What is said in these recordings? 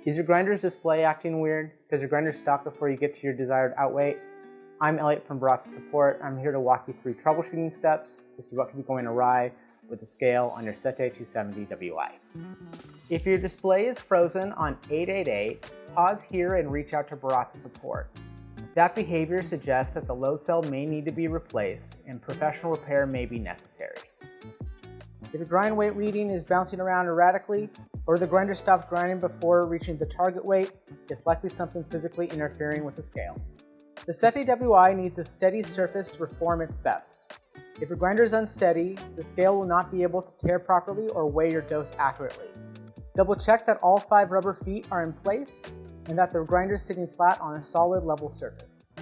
Is your grinder's display acting weird? Does your grinder stop before you get to your desired outweight? I'm Elliott from Baratza Support. I'm here to walk you through troubleshooting steps to see what could be going awry with the scale on your Sette 270 WI. If your display is frozen on 888, pause here and reach out to Baratza Support. That behavior suggests that the load cell may need to be replaced and professional repair may be necessary. If your grind weight reading is bouncing around erratically, or the grinder stopped grinding before reaching the target weight, it's likely something physically interfering with the scale. The Sette WI needs a steady surface to perform its best. If your grinder is unsteady, the scale will not be able to tare properly or weigh your dose accurately. Double check that all 5 rubber feet are in place and that the grinder is sitting flat on a solid level surface.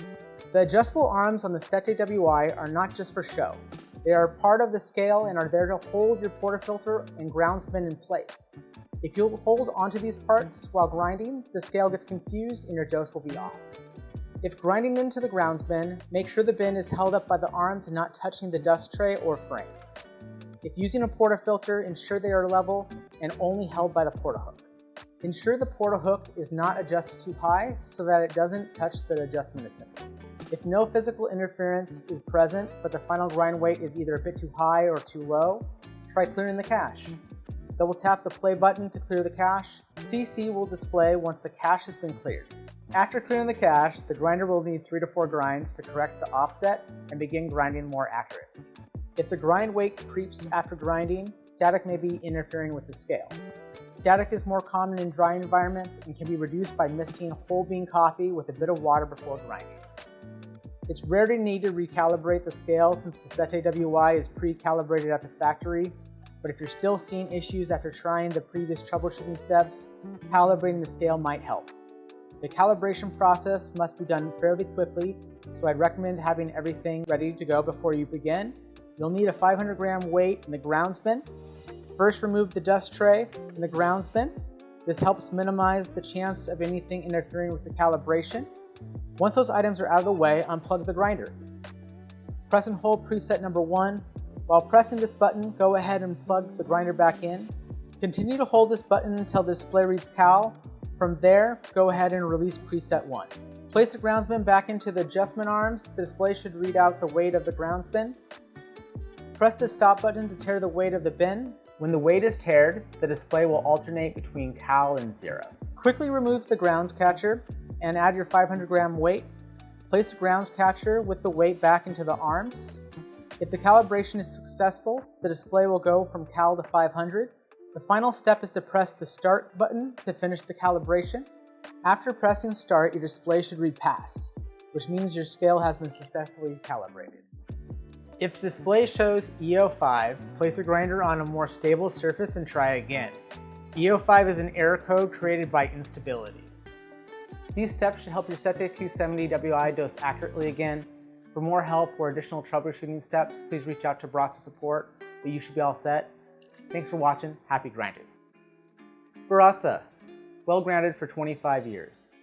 The adjustable arms on the Sette WI are not just for show. They are part of the scale and are there to hold your portafilter and grounds bin in place. If you hold onto these parts while grinding, the scale gets confused and your dose will be off. If grinding into the grounds bin, make sure the bin is held up by the arms and not touching the dust tray or frame. If using a portafilter, ensure they are level and only held by the portahook. Ensure the portahook is not adjusted too high so that it doesn't touch the adjustment assembly. If no physical interference is present, but the final grind weight is either a bit too high or too low, try clearing the cache. Double tap the play button to clear the cache. CC will display once the cache has been cleared. After clearing the cache, the grinder will need 3 to 4 grinds to correct the offset and begin grinding more accurately. If the grind weight creeps after grinding, static may be interfering with the scale. Static is more common in dry environments and can be reduced by misting whole bean coffee with a bit of water before grinding. It's rare to need to recalibrate the scale since the Sette WI is pre-calibrated at the factory, but if you're still seeing issues after trying the previous troubleshooting steps, calibrating the scale might help. The calibration process must be done fairly quickly, so I'd recommend having everything ready to go before you begin. You'll need a 500-gram weight in the grounds bin. First, remove the dust tray in the grounds bin. This helps minimize the chance of anything interfering with the calibration. Once those items are out of the way, unplug the grinder. Press and hold preset number 1. While pressing this button, go ahead and plug the grinder back in. Continue to hold this button until the display reads cal. From there, go ahead and release preset 1. Place the grounds bin back into the adjustment arms. The display should read out the weight of the grounds bin. Press the stop button to tare the weight of the bin. When the weight is tared, the display will alternate between cal and 0. Quickly remove the grounds catcher and add your 500-gram weight. Place the grounds catcher with the weight back into the arms. If the calibration is successful, the display will go from cal to 500. The final step is to press the start button to finish the calibration. After pressing start, your display should read pass, which means your scale has been successfully calibrated. If the display shows EO5, place the grinder on a more stable surface and try again. EO5 is an error code created by instability. These steps should help your Sette 270 WI dose accurately again. For more help or additional troubleshooting steps, please reach out to Baratza Support, but you should be all set. Thanks for watching. Happy grinding. Baratza, well grounded for 25 years.